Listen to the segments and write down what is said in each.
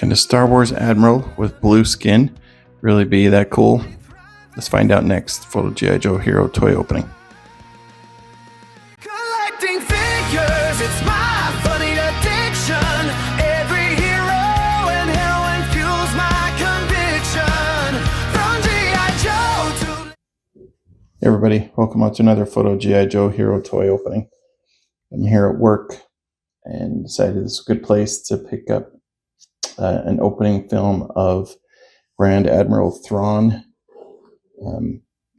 Can a Star Wars Admiral with blue skin really be that cool? Let's find out next. PhotoGIJoeHero toy opening. Collecting figures, it's my funny addiction. Every hero and heroine fuels my conviction. From G.I. Joe to... Hey everybody, welcome out to another PhotoGIJoeHero toy opening. I'm here at work and decided this is a good place to pick up an opening film of Grand Admiral Thrawn,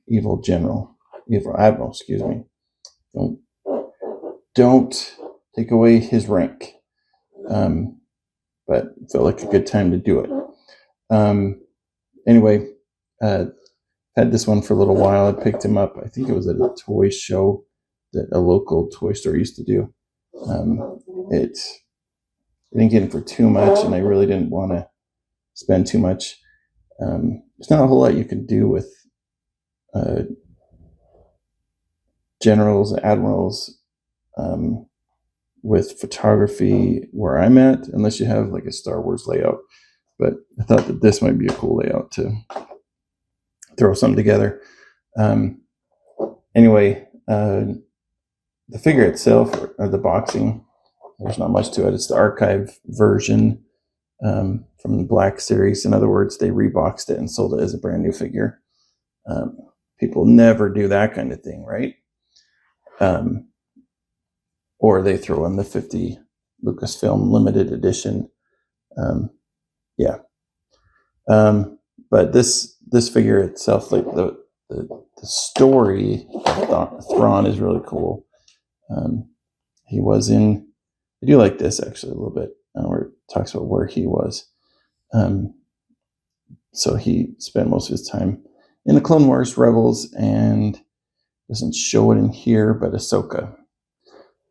evil admiral, excuse me. Don't take away his rank, but felt like a good time to do it. Anyway, had this one for a little while. I picked him up. I think it was at a toy show that a local toy store used to do. I didn't get it for too much, and I really didn't want to spend too much. There's not a whole lot you can do with generals, admirals, with photography where I'm at, unless you have like a Star Wars layout. But I thought that this might be a cool layout to throw something together. Anyway, the figure itself, or the boxing, there's not much to it. It's the archive version from the Black series. In other words, they reboxed it and sold it as a brand new figure. People never do that kind of thing, right? Or they throw in the 50 Lucasfilm limited edition. But this figure itself, like the story of Thrawn is really cool. He was in, I do like this actually a little bit, where it talks about where he was. So he spent most of his time in the Clone Wars, Rebels, and doesn't show it in here, but Ahsoka,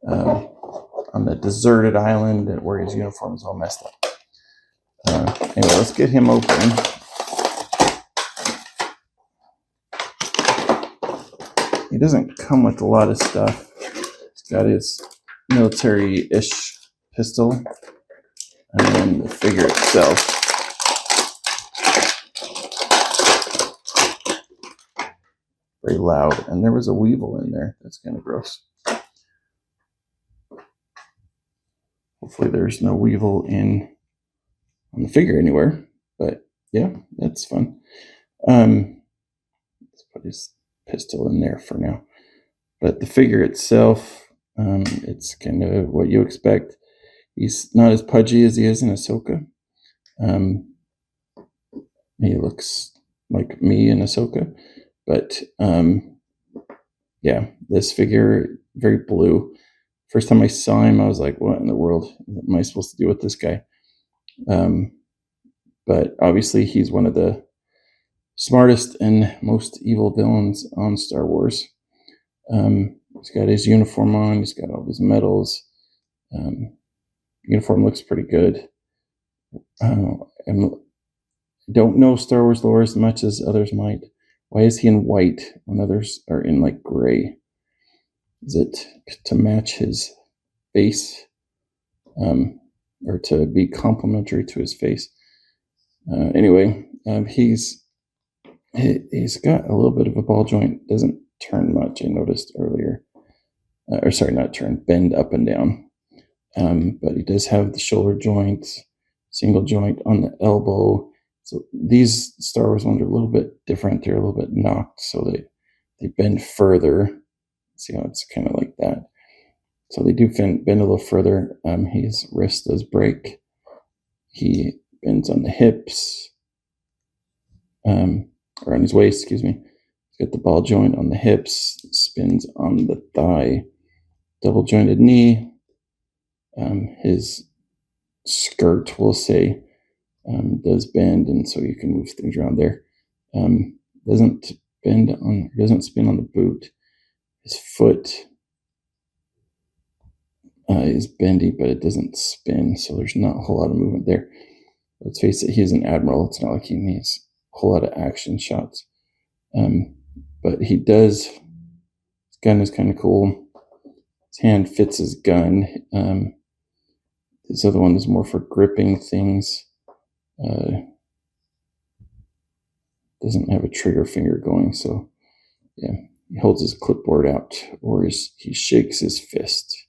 on the deserted island where his uniform is all messed up. Anyway, let's get him open. He doesn't come with a lot of stuff. He's got his military-ish pistol, and then the figure itself. Very loud, and there was a weevil in there. That's kind of gross. Hopefully there's no weevil on the figure anywhere, but yeah, that's fun. Let's put his pistol in there for now. But the figure itself, it's kind of what you expect. He's not as pudgy as he is in Ahsoka. He looks like me in Ahsoka. But yeah, this figure, very blue. First time I saw him, I was like, what in the world am I supposed to do with this guy? But obviously he's one of the smartest and most evil villains on Star Wars. He's got his uniform on. He's got all his medals. Uniform looks pretty good. I don't know Star Wars lore as much as others might. Why is he in white when others are in like gray? Is it to match his face, or to be complementary to his face? Anyway, he's got a little bit of a ball joint. Doesn't turn much, I noticed earlier. Or sorry, not turn, bend up and down. But he does have the shoulder joint, single joint on the elbow. So these Star Wars ones are a little bit different. They're a little bit knocked, so they bend further. See how it's kind of like that. So they do bend a little further. His wrist does break. He bends on the hips, or on his waist, excuse me. He's got the ball joint on the hips, spins on the thigh, double jointed knee. His skirt, we'll say, does bend, and so you can move things around there. Doesn't spin on the boot. His foot is bendy, but it doesn't spin, so there's not a whole lot of movement there. Let's face it, he's an admiral. It's not like he needs a whole lot of action shots. But he does. His gun is kind of cool. His hand fits his gun. This other one is more for gripping things. doesn't have a trigger finger going, so yeah, he holds his clipboard out, or he shakes his fist.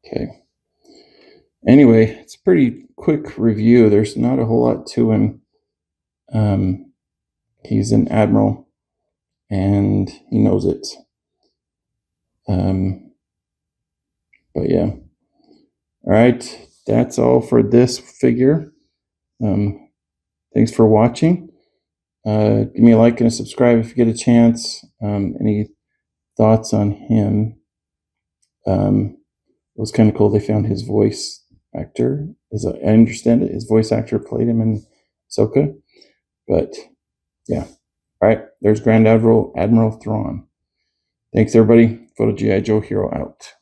Okay. Anyway, it's a pretty quick review. There's not a whole lot to him. He's an admiral, and he knows it. But yeah. All right, that's all for this figure. Thanks for watching. Give me a like and a subscribe if you get a chance. Any thoughts on him? It was kind of cool. They found his voice actor. As I understand it, his voice actor played him in Ahsoka. But yeah. All right, there's Grand Admiral Thrawn. Thanks, everybody. PhotoGIJoeHero out.